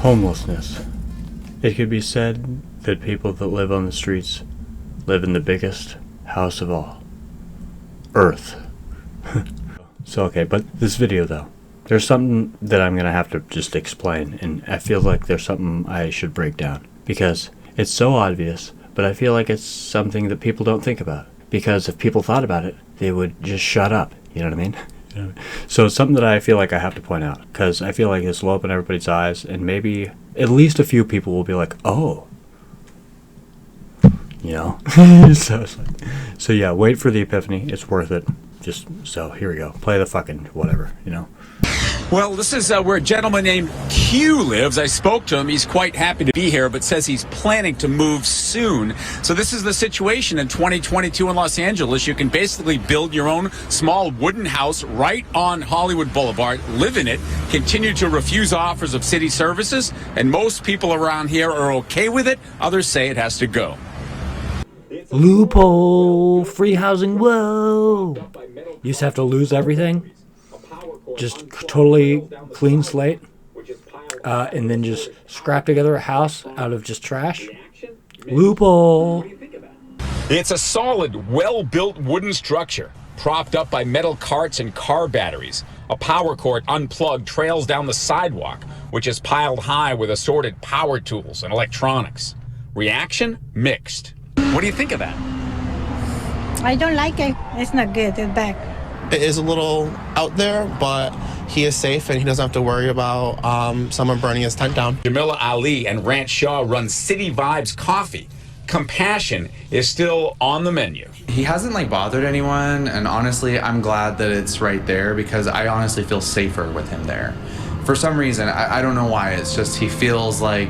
Homelessness. It could be said that people that live on the streets live in the biggest house of all. Earth. So okay, but this video though, there's something that I'm gonna have to just explain, and I feel like there's something I should break down, because it's so obvious, but I feel like it's something that people don't think about, because if people thought about it, they would just shut up, you know what I mean? So it's something that I feel like I have to point out, because I feel like this will open everybody's eyes, and maybe at least a few people will be like, oh, you know. So yeah, wait for the epiphany. It's worth it. Just so here we go. Play the fucking whatever, you know. Well, this is where a gentleman named Q lives. I spoke to him. He's quite happy to be here, but says he's planning to move soon. So this is the situation in 2022 in Los Angeles. You can basically build your own small wooden house right on Hollywood Boulevard, live in it, continue to refuse offers of city services, and most people around here are okay with it. Others say it has to go. Loophole, free housing, whoa. You used to have to lose everything. Just totally clean slate, and then just scrap together a house out of just trash. Loophole. It's a solid, well-built wooden structure, propped up by metal carts and car batteries. A power cord unplugged trails down the sidewalk, which is piled high with assorted power tools and electronics. Reaction? Mixed. What do you think of that? I don't like it. It's not good. It's bad. It is a little out there, but he is safe and he doesn't have to worry about someone burning his tent down. Jamila Ali and Rance Shaw run City Vibes Coffee. Compassion is still on the menu. He hasn't bothered anyone, and honestly, I'm glad that it's right there, because I honestly feel safer with him there. For some reason, I don't know why. It's just it feels like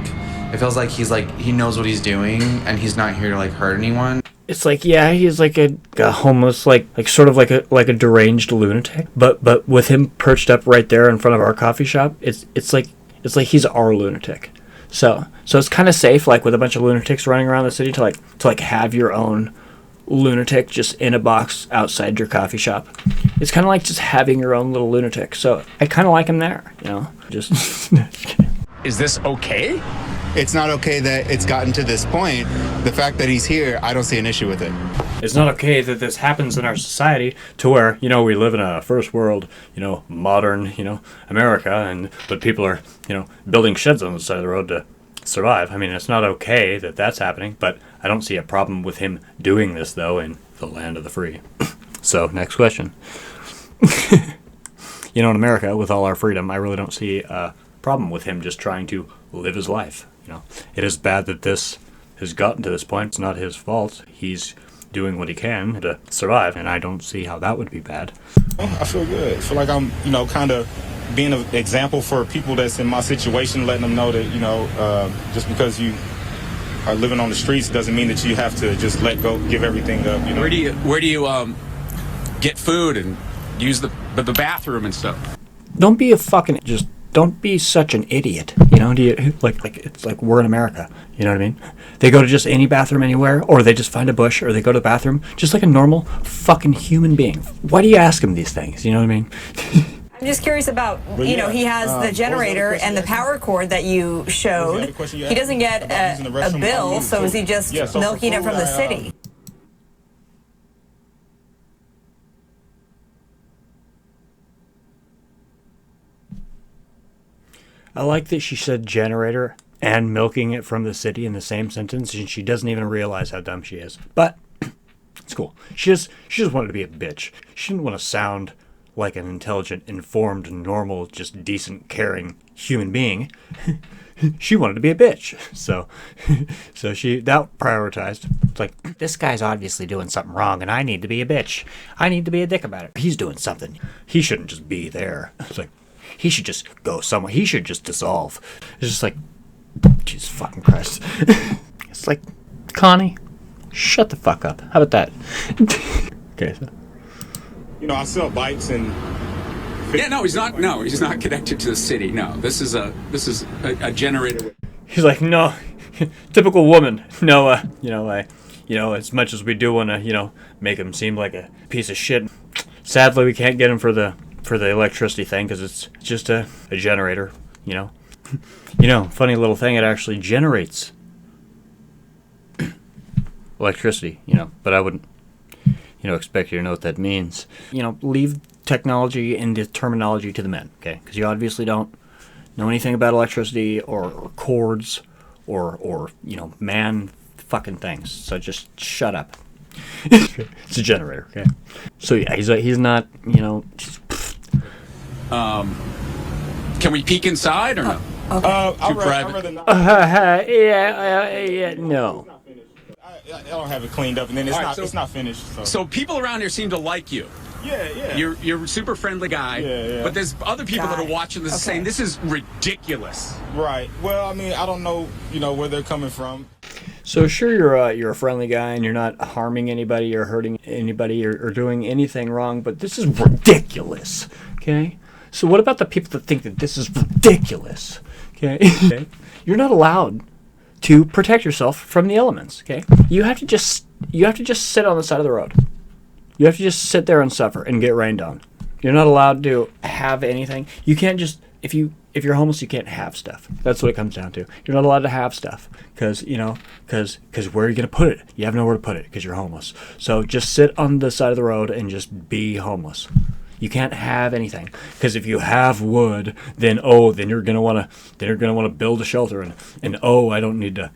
he knows what he's doing, and he's not here to hurt anyone. It's yeah, he's a homeless, sort of like a deranged lunatic. But with him perched up right there in front of our coffee shop, it's like he's our lunatic. So it's kind of safe, with a bunch of lunatics running around the city, to have your own lunatic just in a box outside your coffee shop. It's kind of like just having your own little lunatic. So I kind of like him there, you know. Just. Is this okay? It's not okay that it's gotten to this point. The fact that he's here, I don't see an issue with it. It's not okay that this happens in our society, to where, we live in a first world, modern, America, but people are, building sheds on the side of the road to survive. I mean, it's not okay that that's happening, but I don't see a problem with him doing this, though, in the land of the free. So, next question. In America, with all our freedom, I really don't see a problem with him just trying to live his life. It is bad that this has gotten to this point. It's not his fault. He's doing what he can to survive, and I don't see how that would be bad. I feel good. I feel like I'm, kind of being an example for people that's in my situation, letting them know that, just because you are living on the streets doesn't mean that you have to just let go, give everything up. Where do you get food and use the bathroom and stuff? Don't be don't be such an idiot, it's like we're in America, you know what I mean? They go to just any bathroom anywhere, or they just find a bush, or they go to the bathroom, just like a normal fucking human being. Why do you ask him these things, you know what I mean? I'm just curious about, he has the generator and the power cord that you showed. He doesn't get a bill, so is he just milking it from the city? I like that she said generator and milking it from the city in the same sentence, and she doesn't even realize how dumb she is. But it's cool. She just wanted to be a bitch. She didn't want to sound like an intelligent, informed, normal, just decent, caring human being. She wanted to be a bitch. So she that prioritized. It's like, this guy's obviously doing something wrong, and I need to be a bitch. I need to be a dick about it. He's doing something. He shouldn't just be there. It's like, he should just go somewhere. He should just dissolve. It's just like, Jesus fucking Christ. It's like, Connie, shut the fuck up. How about that? Okay. So. I sell bikes and. Yeah, no, he's not connected to the city. No, this is a generator. He's like, no, typical woman. No, as much as we do want to, make him seem like a piece of shit. Sadly, we can't get him for the electricity thing, because it's just a generator, You know, funny little thing, it actually generates electricity, you know, but I wouldn't, you know, expect you to know what that means. You know, leave technology and the terminology to the men, okay? Because you obviously don't know anything about electricity or chords or, you know, man fucking things. So just shut up. It's a generator, okay? So yeah, he's not, you know, Can we peek inside or no? I'd private. rather not. yeah, no. I don't have it cleaned up, and then it's not finished. So people around here seem to like you. Yeah. You're a super friendly guy. Yeah. But there's other people that are watching this saying this is ridiculous. Right. Well, I mean, I don't know, you know, where they're coming from. So sure, you're a friendly guy and you're not harming anybody or hurting anybody or doing anything wrong, but this is ridiculous. Okay. So what about the people that think that this is ridiculous? Okay. You're not allowed to protect yourself from the elements. Okay. You have to just sit on the side of the road. You have to just sit there and suffer and get rained on. You're not allowed to have anything. You can't just, if you're homeless, you can't have stuff. That's what it comes down to. You're not allowed to have stuff because where are you going to put it? You have nowhere to put it because you're homeless. So just sit on the side of the road and just be homeless. You can't have anything because if you have wood, then you're gonna want to build a shelter and I don't need to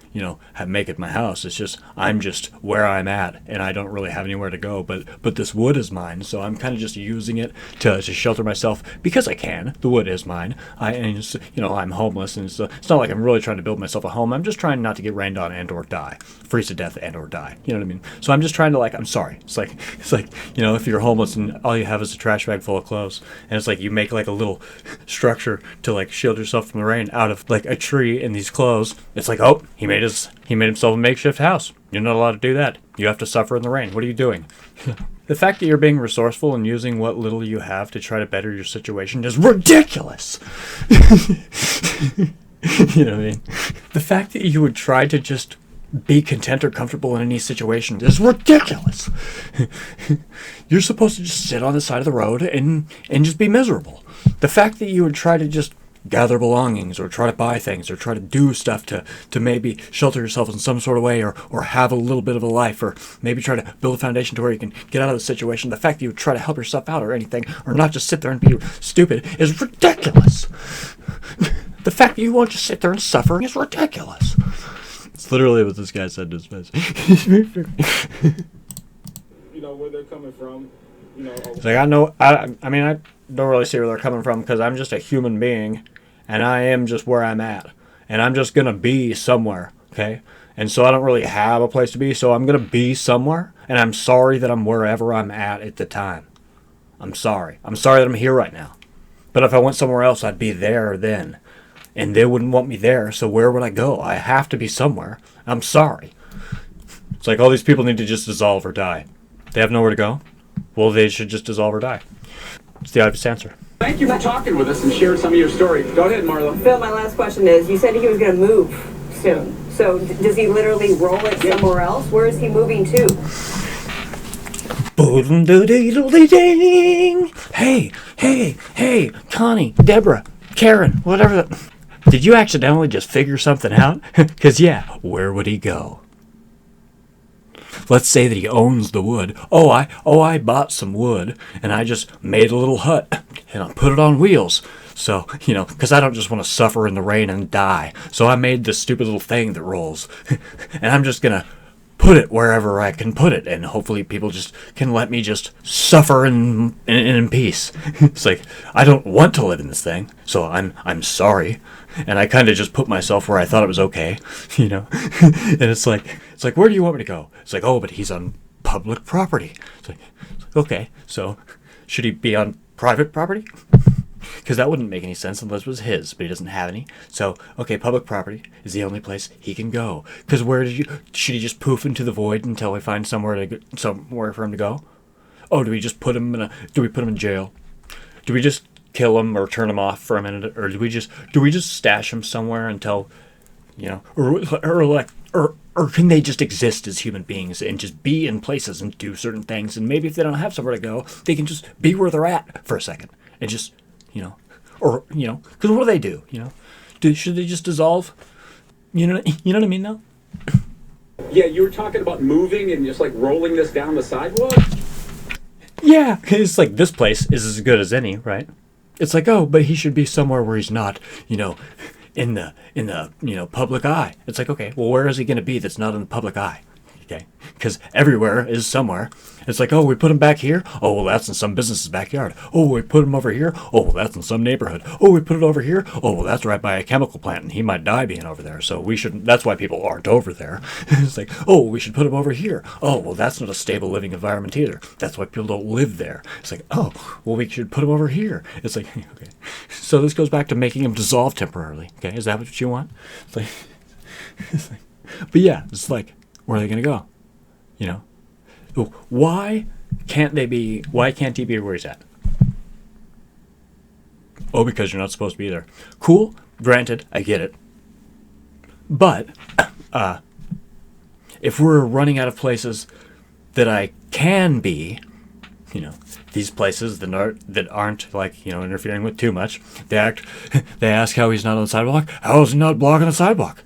make it my house. It's just I'm just where I'm at and I don't really have anywhere to go. But this wood is mine, so I'm kind of just using it to shelter myself because I can. The wood is mine. I'm homeless and it's not like I'm really trying to build myself a home. I'm just trying not to get rained on and or die, freeze to death and or die. You know what I mean? So I'm just trying to I'm sorry. It's like if you're homeless and all you have is a trash bag full of clothes and it's like you make like a little structure to shield yourself from the rain out of a tree and these clothes. It's like, oh, he made himself a makeshift house. You're not allowed to do that. You have to suffer in the rain. What are you doing? The fact that you're being resourceful and using what little you have to try to better your situation is ridiculous. You know what I mean? The fact that you would try to just be content or comfortable in any situation is ridiculous. You're supposed to just sit on the side of the road and just be miserable. The fact that you would try to just gather belongings or try to buy things or try to do stuff to maybe shelter yourself in some sort of way or have a little bit of a life or maybe try to build a foundation to where you can get out of the situation. The fact that you would try to help yourself out or anything or not just sit there and be stupid is ridiculous. The fact that you won't just sit there and suffer is ridiculous. It's literally what this guy said to his face. You know, where they're coming from. You know, it's like I don't really see where they're coming from because I'm just a human being and I am just where I'm at and I'm just going to be somewhere, okay? And so I don't really have a place to be, so I'm going to be somewhere and I'm sorry that I'm wherever I'm at the time. I'm sorry. I'm sorry that I'm here right now. But if I went somewhere else, I'd be there then. And they wouldn't want me there, so where would I go? I have to be somewhere. I'm sorry. It's like all these people need to just dissolve or die. They have nowhere to go? Well, they should just dissolve or die. It's the obvious answer. Thank you for talking with us and sharing some of your story. Go ahead, Marlo. Phil, my last question is, you said he was going to move soon. So does he literally roll it somewhere else? Where is he moving to? Hey, Connie, Deborah, Karen, whatever. Did you accidentally just figure something out? Because, yeah, where would he go? Let's say that he owns the wood. I bought some wood, and I just made a little hut, and I put it on wheels. So, because I don't just want to suffer in the rain and die. So I made this stupid little thing that rolls. And I'm just going to put it wherever I can put it, and hopefully people just can let me just suffer in peace. It's like, I don't want to live in this thing, so I'm sorry. And I kind of just put myself where I thought it was okay, And it's like, where do you want me to go? It's like, oh, but he's on public property. It's like, okay, so should he be on private property? Because that wouldn't make any sense unless it was his, but he doesn't have any. So, okay, public property is the only place he can go. Because should he just poof into the void until we find somewhere for him to go? Oh, do we put him in jail? Do we just kill him or turn him off for a minute, or do we just stash him somewhere until, or can they just exist as human beings and just be in places and do certain things, and maybe if they don't have somewhere to go, they can just be where they're at for a second and just, because what do? Should they just dissolve? You know what I mean, though? Yeah, you were talking about moving and just like rolling this down the sidewalk? Yeah, it's like this place is as good as any, right? It's like, oh, but he should be somewhere where he's not, in the public eye. It's like, okay, well, where is he going to be that's not in the public eye? Okay, because everywhere is somewhere. It's like, oh, we put him back here. Oh, well, that's in some business's backyard. Oh, we put him over here. Oh, well, that's in some neighborhood. Oh, we put it over here. Oh, well, that's right by a chemical plant, and he might die being over there. So we shouldn't. That's why people aren't over there. It's like, oh, we should put him over here. Oh, well, that's not a stable living environment either. That's why people don't live there. It's like, oh, well, we should put him over here. It's like, okay. So this goes back to making him dissolve temporarily. Okay, is that what you want? It's like, but yeah, it's like, where are they going to go? Why can't he be where he's at? Oh, because you're not supposed to be there. Cool, granted, I get it. But if we're running out of places that I can be, these places that aren't like, interfering with too much, they ask how he's not on the sidewalk. How is he not blocking the sidewalk?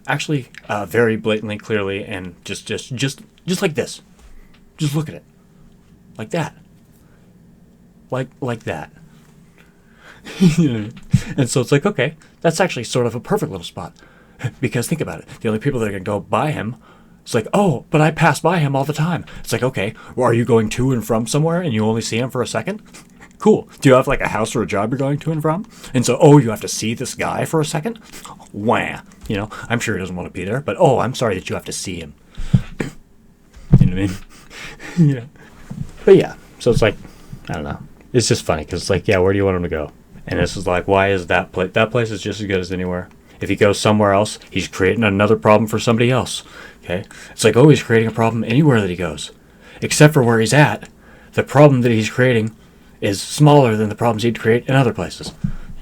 Actually, very blatantly, clearly, and just like this. Just look at it. Like that. Like that. And so it's like, okay, that's actually sort of a perfect little spot. Because think about it. The only people that are going to go by him, it's like, oh, but I pass by him all the time. It's like, okay, well, are you going to and from somewhere and you only see him for a second? Cool. Do you have like a house or a job you're going to and from? And so, oh, you have to see this guy for a second? Wah. I'm sure he doesn't want to be there, but oh, I'm sorry that you have to see him. You know what I mean? Yeah. But yeah, so it's like, I don't know. It's just funny because it's like, yeah, where do you want him to go? And this is like, why is that place? That place is just as good as anywhere. If he goes somewhere else, he's creating another problem for somebody else. Okay? It's like, oh, he's creating a problem anywhere that he goes. Except for where he's at. The problem that he's creating is smaller than the problems he'd create in other places.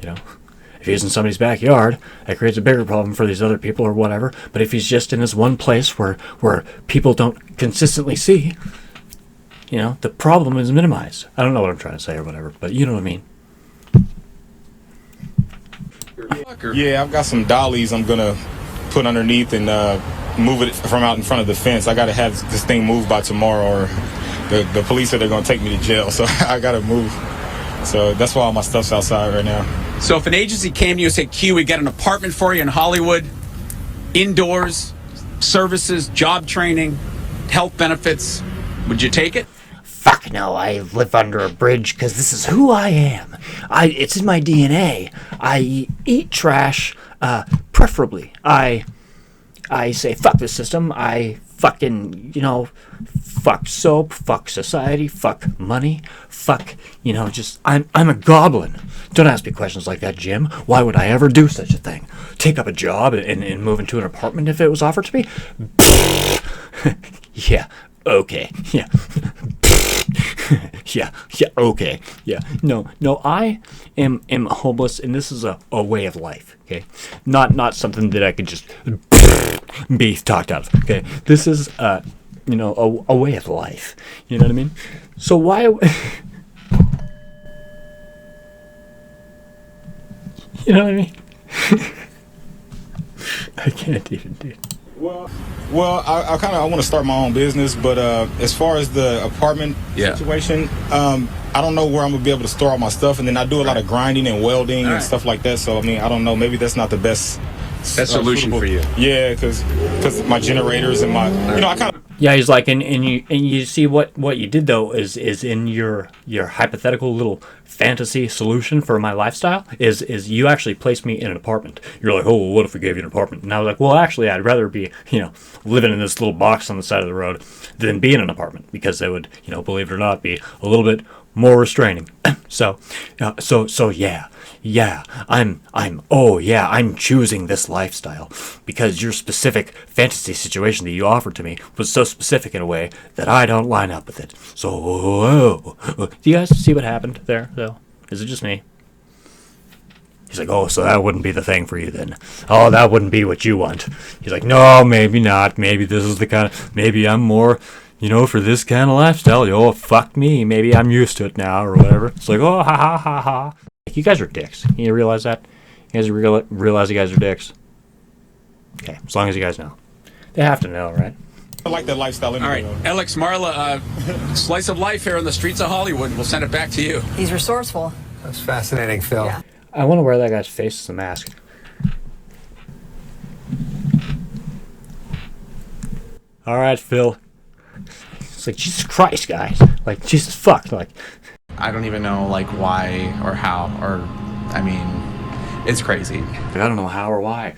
If he's in somebody's backyard, that creates a bigger problem for these other people or whatever. But if he's just in this one place where people don't consistently see, the problem is minimized. I don't know what I'm trying to say or whatever, but you know what I mean. Yeah, I've got some dollies I'm gonna put underneath and move it from out in front of the fence. I gotta have this thing moved by tomorrow, or the police said they're gonna take me to jail. So I gotta move. So that's why all my stuff's outside right now. So if an agency came to you and said, Q, we got an apartment for you in Hollywood, indoors, services, job training, health benefits, would you take it? Fuck no, I live under a bridge because this is who I am. It's in my DNA. I eat trash, preferably. I say fuck this system. I fucking, fuck soap, fuck society, fuck money, fuck, I'm a goblin. Don't ask me questions like that, Jim. Why would I ever do such a thing? Take up a job and move into an apartment if it was offered to me? Yeah, okay, yeah. yeah, okay, yeah. No, I am homeless, and this is a way of life, okay? Not something that I could just be talked out of, okay? This is, a way of life, you know what I mean? So why... You know what I mean? I can't even do it. Well, I want to start my own business, but as far as the apartment situation, I don't know where I'm gonna be able to store all my stuff, and then I do a lot of grinding and welding and stuff like that. So I mean, I don't know. Maybe that's not the best solution for you. Yeah, because my generators and my, I kind of. Yeah, he's like, and you see what you did though is in your hypothetical little fantasy solution for my lifestyle is you actually placed me in an apartment. You're like, oh, well, what if we gave you an apartment? And I was like, well, actually, I'd rather be living in this little box on the side of the road than be in an apartment, because they would, believe it or not, be a little bit more restraining. So yeah, I'm choosing this lifestyle because your specific fantasy situation that you offered to me was so specific in a way that I don't line up with it. So, do you guys see what happened there, though? Is it just me? He's like, oh, so that wouldn't be the thing for you then. Oh, that wouldn't be what you want. He's like, no, maybe not. Maybe this is the kind of, maybe I'm more, for this kind of lifestyle. Oh, fuck me. Maybe I'm used to it now or whatever. It's like, oh, ha, ha, ha, ha. You guys are dicks. You realize that? You guys realize you guys are dicks? Okay, as long as you guys know. They have to know, right? I like that lifestyle anyway. All right, Alex Marla, slice of life here on the streets of Hollywood. We'll send it back to you. He's resourceful. That's fascinating, Phil. Yeah. I want to wear that guy's face as a mask. All right, Phil. It's like, Jesus Christ, guys. Like, Jesus fuck. Like, I don't even know like why or how or I mean, it's crazy. I don't know how or why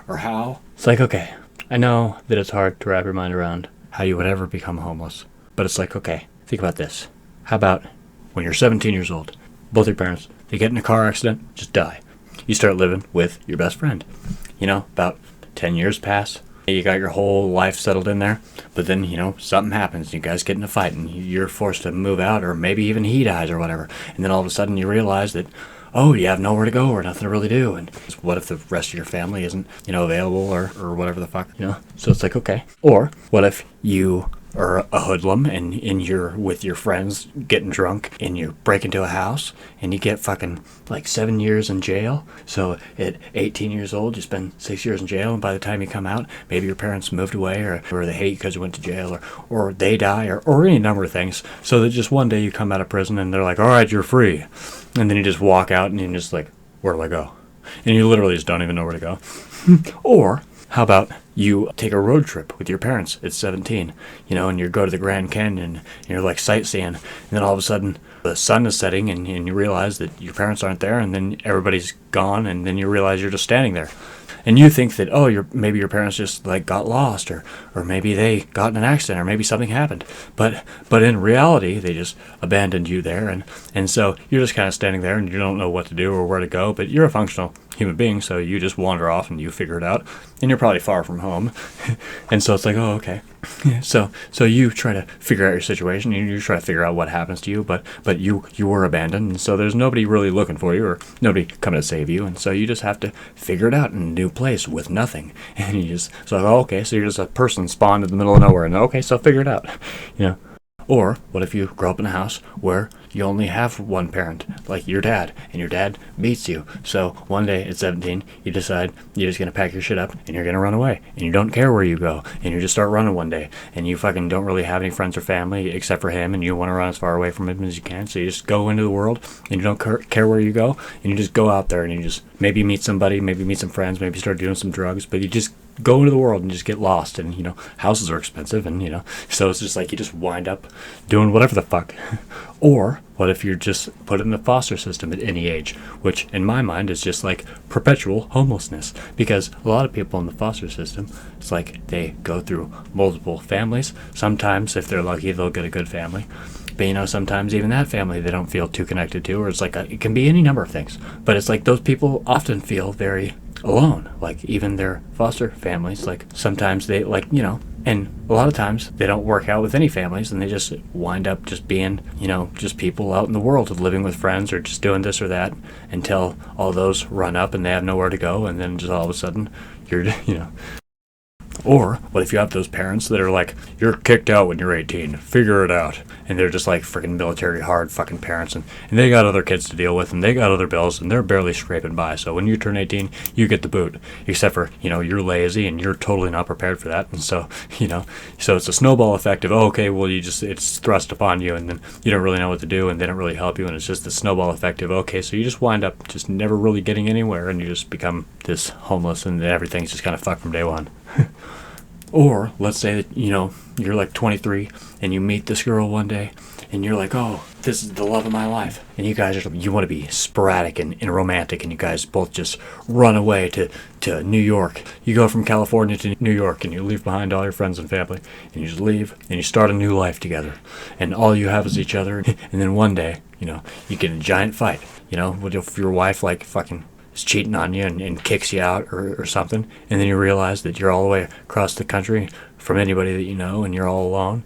or how. It's like, okay, I know that it's hard to wrap your mind around how you would ever become homeless, but it's like, okay, think about this. How about when you're 17 years old, both your parents, they get in a car accident, just die. You start living with your best friend. You know, about 10 years pass. You got your whole life settled in there, but then, you know, something happens. You guys get in a fight, and you're forced to move out, or maybe even he dies or whatever. And then all of a sudden you realize that, oh, you have nowhere to go or nothing to really do. And what if the rest of your family isn't, you know, available or whatever the fuck, you know? So it's like, okay. Or what if you are a hoodlum and you're with your friends getting drunk and you break into a house and you get fucking like 7 years in jail. So at 18 years old, you spend 6 years in jail, and by the time you come out, maybe your parents moved away or they hate you because you went to jail or they die or any number of things. So that just one day you come out of prison and they're like, all right, you're free. And then you just walk out and you're just like, where do I go? And you literally just don't even know where to go. Or how about you take a road trip with your parents at 17, you know, and you go to the Grand Canyon and you're like sightseeing, and then all of a sudden the sun is setting and you realize that your parents aren't there, and then everybody's gone, and then you realize you're just standing there. And you think that, oh, maybe your parents just like got lost, or maybe they got in an accident, or maybe something happened. But in reality, they just abandoned you there, and so you're just kind of standing there and you don't know what to do or where to go. But you're a functional human being, so you just wander off and you figure it out. And you're probably far from home, and so it's like, oh, okay. So you try to figure out your situation. You try to figure out what happens to you, but you were abandoned, and so there's nobody really looking for you or nobody coming to save you, and so you just have to figure it out in a new place with nothing. And you just oh, okay, so you're just a person spawned in the middle of nowhere, and okay, so figure it out, you know. Or what if you grow up in a house where you only have one parent, like your dad, and your dad beats you. So one day at 17, you decide you're just going to pack your shit up and you're going to run away. And you don't care where you go. And you just start running one day. And you fucking don't really have any friends or family except for him. And you want to run as far away from him as you can. So you just go into the world and you don't care where you go. And you just go out there and you just maybe meet somebody, maybe meet some friends, maybe start doing some drugs. But you just go into the world and just get lost, and you know, houses are expensive, and you know, so it's just like you just wind up doing whatever the fuck. Or what if you're just put in the foster system at any age, which in my mind is just like perpetual homelessness, because a lot of people in the foster system, it's like they go through multiple families. Sometimes if they're lucky, they'll get a good family, but you know, sometimes even that family they don't feel too connected to, or it's like it can be any number of things. But it's like those people often feel very alone, like even their foster families, like sometimes they, like, you know, and a lot of times they don't work out with any families, and they just wind up just being, you know, just people out in the world living with friends or just doing this or that until all those run up and they have nowhere to go, and then just all of a sudden you're, you know. Or what if you have those parents that are like, you're kicked out when you're 18, figure it out, and they're just like freaking military hard fucking parents, and they got other kids to deal with, and they got other bills, and they're barely scraping by. So when you turn 18, you get the boot, except for, you know, you're lazy and you're totally not prepared for that. And so, you know, so it's a snowball effect of, oh, okay, well, it's thrust upon you, and then you don't really know what to do, and they don't really help you, and it's just the snowball effect of, okay, so you just wind up just never really getting anywhere, and you just become this homeless, and everything's just kind of fucked from day one. Or let's say that, you know, you're like 23 and you meet this girl one day and you're like, oh, this is the love of my life. And you guys you want to be sporadic and romantic, and you guys both just run away to New York. You go from California to New York and you leave behind all your friends and family, and you just leave and you start a new life together. And all you have is each other. And then one day, you know, you get in a giant fight. You know, what if your wife like fucking is cheating on you and kicks you out or something, and then you realize that you're all the way across the country from anybody that you know, and you're all alone.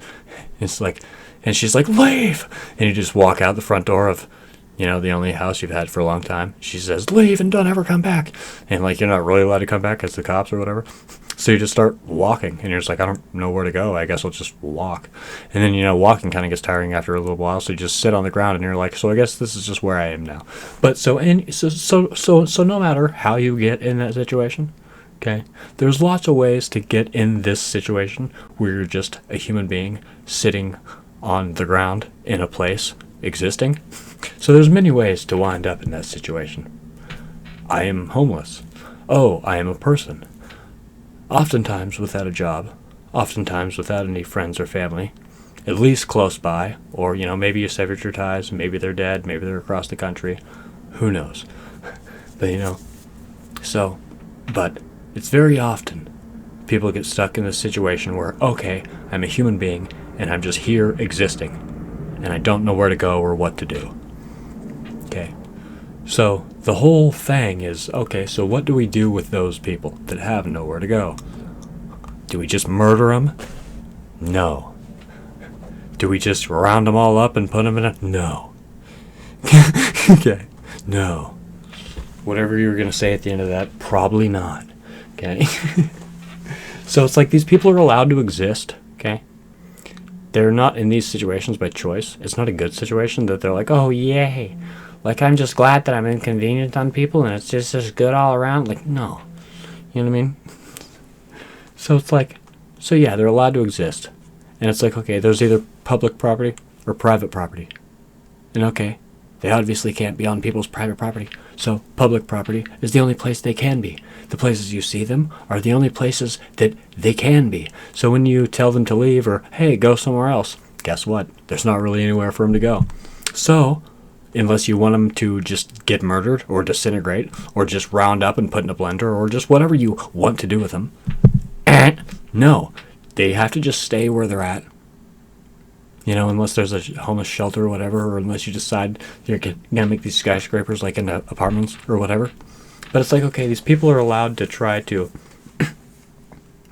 It's like, and she's like, leave, and you just walk out the front door of, you know, the only house you've had for a long time. She says, leave and don't ever come back, and like you're not really allowed to come back because the cops or whatever. So you just start walking, and you're just like, I don't know where to go. I guess I'll just walk. And then, walking kind of gets tiring after a little while, so you just sit on the ground, and you're like, so I guess this is just where I am now. But so no matter how you get in that situation, okay, there's lots of ways to get in this situation where you're just a human being sitting on the ground in a place existing. So there's many ways to wind up in that situation. I am homeless. Oh, I am a person. Oftentimes without a job. Oftentimes without any friends or family. At least close by. Or, maybe you severed your ties. Maybe they're dead. Maybe they're across the country. Who knows? But, but it's very often people get stuck in this situation where, okay, I'm a human being and I'm just here existing. And I don't know where to go or what to do. Okay. So the whole thing is, okay, so what do we do with those people that have nowhere to go? Do we just murder them? No. Do we just round them all up and put them in a... No. Okay. No. Whatever you were going to say at the end of that, probably not. Okay. So it's like these people are allowed to exist. Okay. They're not in these situations by choice. It's not a good situation that they're like, oh, yay. Like, I'm just glad that I'm inconvenient on people and it's just good all around. Like, no. You know what I mean? So it's like, so yeah, they're allowed to exist. And it's like, okay, there's either public property or private property. And okay, they obviously can't be on people's private property. So public property is the only place they can be. The places you see them are the only places that they can be. So when you tell them to leave or, hey, go somewhere else, guess what? There's not really anywhere for them to go. So, unless you want them to just get murdered or disintegrate or just round up and put in a blender or just whatever you want to do with them, no, they have to just stay where they're at. Unless there's a homeless shelter or whatever, or unless you decide you're going to make these skyscrapers like into apartments or whatever. But it's like, okay, these people are allowed to try to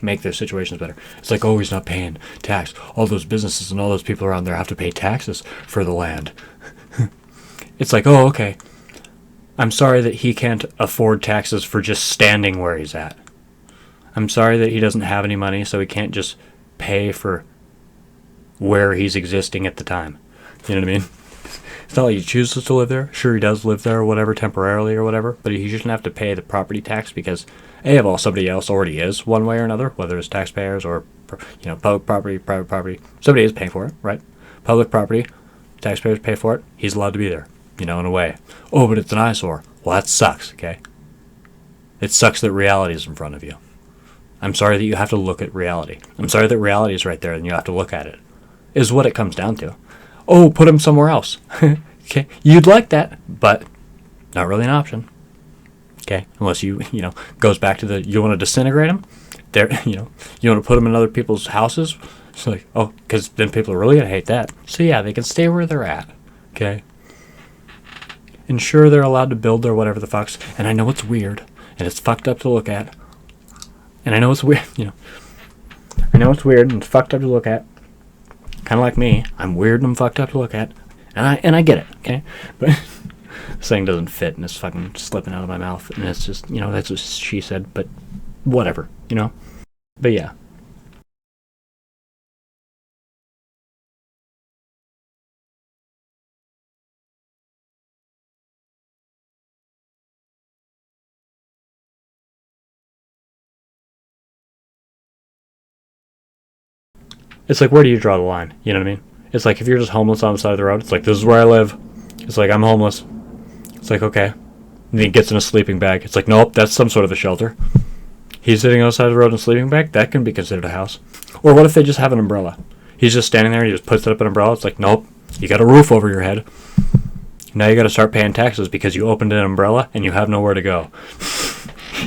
make their situations better. It's like, oh, he's not paying tax. All those businesses and all those people around there have to pay taxes for the land. It's like, oh, okay. I'm sorry that he can't afford taxes for just standing where he's at. I'm sorry that he doesn't have any money, so he can't just pay for where he's existing at the time. You know what I mean? It's not like he chooses to live there. Sure, he does live there or whatever, temporarily or whatever, but he shouldn't have to pay the property tax because, somebody else already is one way or another, whether it's taxpayers or, public property, private property. Somebody is paying for it, right? Public property, taxpayers pay for it. He's allowed to be there, in a way. Oh, but it's an eyesore. Well, that sucks, okay? It sucks that reality is in front of you. I'm sorry that you have to look at reality. I'm sorry that reality is right there and you have to look at it. Is what it comes down to. Oh, put him somewhere else. Okay, you'd like that, but not really an option. Okay, unless goes back to you want to disintegrate them. There, you want to put them in other people's houses. It's like, oh, because then people are really gonna hate that. So yeah, they can stay where they're at. Okay. And sure, they're allowed to build their whatever the fucks. And I know it's weird, and it's fucked up to look at. And I know it's weird, I know it's weird and it's fucked up to look at. Kind of like me, I'm weird and I'm fucked up to look at, and I get it, okay? But this thing doesn't fit, and it's fucking slipping out of my mouth, and it's just, that's what she said, but whatever, But yeah. It's like, where do you draw the line? You know what I mean? It's like, if you're just homeless on the side of the road, it's like, this is where I live. It's like, I'm homeless. It's like, okay. And then he gets in a sleeping bag. It's like, nope, that's some sort of a shelter. He's sitting on the side of the road in a sleeping bag? That can be considered a house. Or what if they just have an umbrella? He's just standing there and he just puts it up an umbrella. It's like, nope, you got a roof over your head. Now you got to start paying taxes because you opened an umbrella and you have nowhere to go.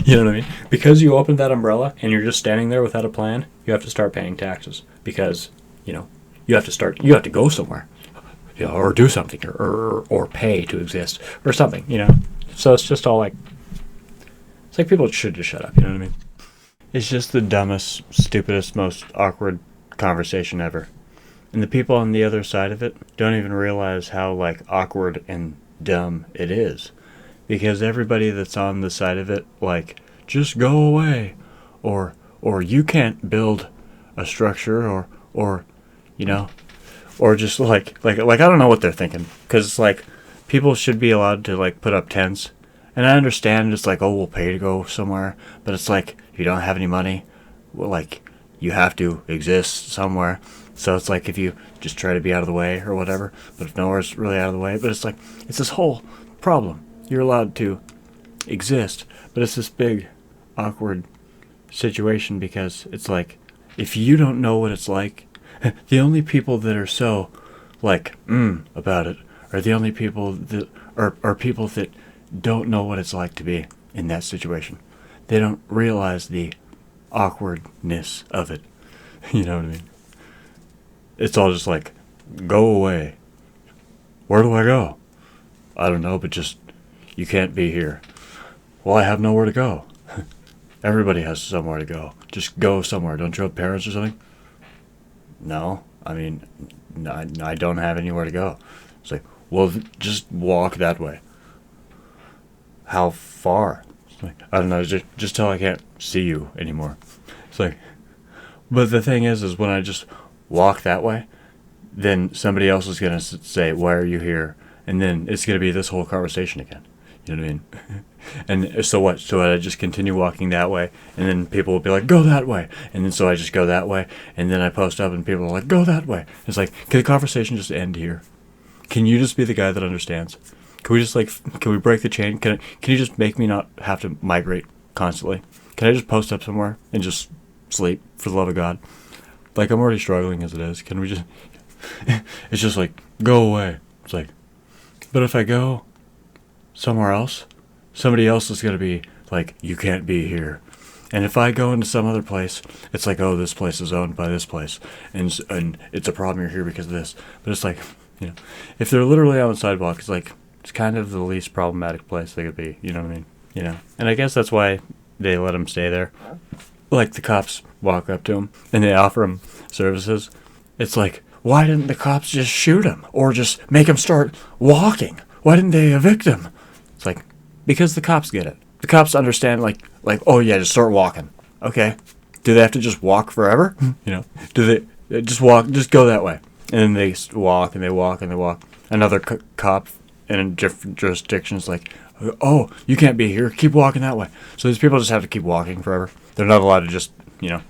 You know what I mean? Because you opened that umbrella and you're just standing there without a plan, you have to start paying taxes because, you have to go somewhere, or do something, or pay to exist, or something, So it's just all like, it's like people should just shut up, you know what I mean? It's just the dumbest, stupidest, most awkward conversation ever. And the people on the other side of it don't even realize how, awkward and dumb it is. Because everybody that's on the side of it, just go away. Or, or you can't build a structure, or you know, or just like I don't know what they're thinking, because it's like people should be allowed to like put up tents, and I understand it's like, oh, we'll pay to go somewhere, but it's like if you don't have any money, well, like you have to exist somewhere. So it's like if you just try to be out of the way or whatever, but if nowhere's really out of the way, but it's like it's this whole problem. You're allowed to exist, but it's this big awkward situation, because it's like if you don't know what it's like, the only people that are so like about it are the only people that are people that don't know what it's like to be in that situation. They don't realize the awkwardness of it. You know what I mean? It's all just like, go away. Where do I go? I don't know, but just, you can't be here. Well, I have nowhere to go. Everybody has somewhere to go. Just go somewhere. Don't you have parents or something? No. I mean, I don't have anywhere to go. It's like, well, just walk that way. How far? It's like, I don't know, just till I can't see you anymore. It's like, but the thing is when I just walk that way, then somebody else is going to say, why are you here? And then it's going to be this whole conversation again. You know what I mean? And so what? So I just continue walking that way, and then people will be like, go that way. And then so I just go that way, and then I post up, and people are like, go that way. It's like, can the conversation just end here? Can you just be the guy that understands? Can we just can we break the chain? Can you just make me not have to migrate constantly? Can I just post up somewhere and just sleep, for the love of God? Like, I'm already struggling as it is. Can we just... It's just like, go away. It's like, but if I go somewhere else, somebody else is going to be like, you can't be here. And if I go into some other place, it's like, oh, this place is owned by this place, and it's a problem you're here because of this. But it's like, if they're literally on the sidewalk, it's like, it's kind of the least problematic place they could be. You know what I mean? And I guess that's why they let them stay there. Like, the cops walk up to him and they offer him services. It's like, why didn't the cops just shoot him or just make him start walking? Why didn't they evict him? It's like, because the cops get it. The cops understand, like, oh yeah, just start walking. Okay. Do they have to just walk forever? Do they just walk, just go that way? And then they walk and they walk and they walk. Another cop in a different jurisdiction is like, oh, you can't be here. Keep walking that way. So these people just have to keep walking forever. They're not allowed to just,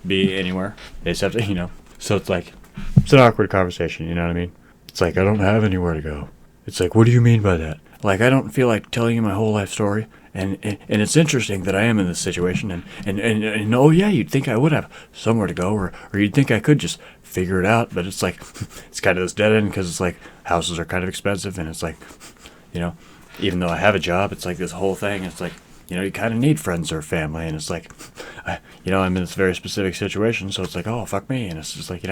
be anywhere. They just have to, So it's like, it's an awkward conversation, you know what I mean? It's like, I don't have anywhere to go. It's like, what do you mean by that? Like, I don't feel like telling you my whole life story. And it's interesting that I am in this situation. And oh, yeah, you'd think I would have somewhere to go. Or you'd think I could just figure it out. But it's like, it's kind of this dead end, because it's like, houses are kind of expensive. And it's like, even though I have a job, it's like this whole thing. It's like, you kind of need friends or family. And it's like, I'm in this very specific situation. So it's like, oh, fuck me. And it's just like,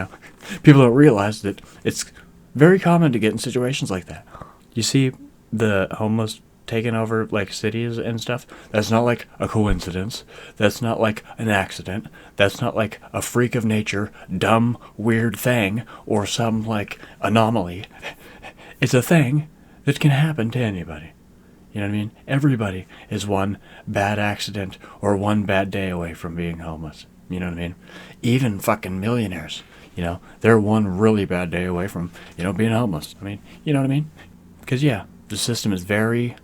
people don't realize that it's very common to get in situations like that. You see the homeless taking over, like, cities and stuff. That's not like a coincidence. That's not like an accident. That's not like a freak of nature, dumb, weird thing, or some, like, anomaly. It's a thing that can happen to anybody. You know what I mean? Everybody is one bad accident or one bad day away from being homeless. You know what I mean? Even fucking millionaires, they're one really bad day away from, being homeless. I mean, you know what I mean? Because, yeah, the system is very,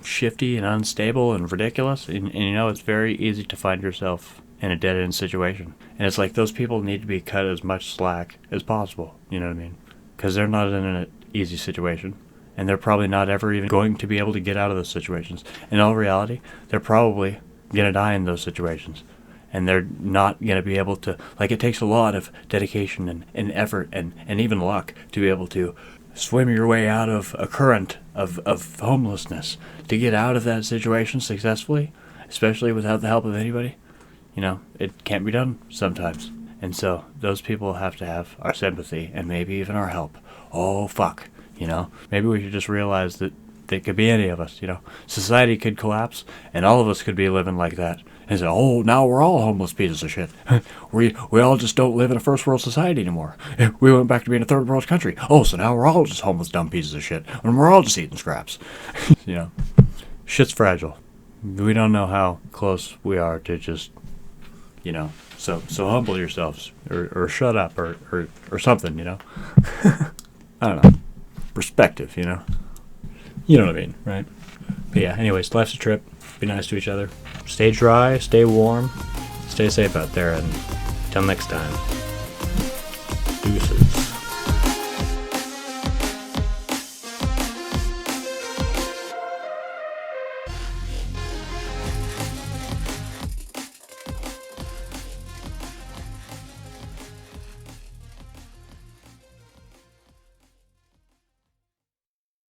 shifty and unstable and ridiculous. And it's very easy to find yourself in a dead-end situation. And it's like those people need to be cut as much slack as possible. You know what I mean? Because they're not in an easy situation. And they're probably not ever even going to be able to get out of those situations. In all reality, they're probably going to die in those situations. And they're not going to be able to, like, it takes a lot of dedication and effort and even luck to be able to swim your way out of a current of homelessness, to get out of that situation successfully, especially without the help of anybody. It can't be done sometimes. And so those people have to have our sympathy and maybe even our help. Oh, fuck. Maybe we should just realize that it could be any of us, Society could collapse, and all of us could be living like that. And say, oh, now we're all homeless pieces of shit. We all just don't live in a first world society anymore. We went back to being a third world country. Oh, so now we're all just homeless dumb pieces of shit, and we're all just eating scraps. Shit's fragile. We don't know how close we are to just you know. So humble yourselves, or shut up, or something, you know. I don't know. Perspective, you know. You know what I mean, right? But yeah, anyways, life's a trip. Be nice to each other. Stay dry, stay warm, stay safe out there, and till next time.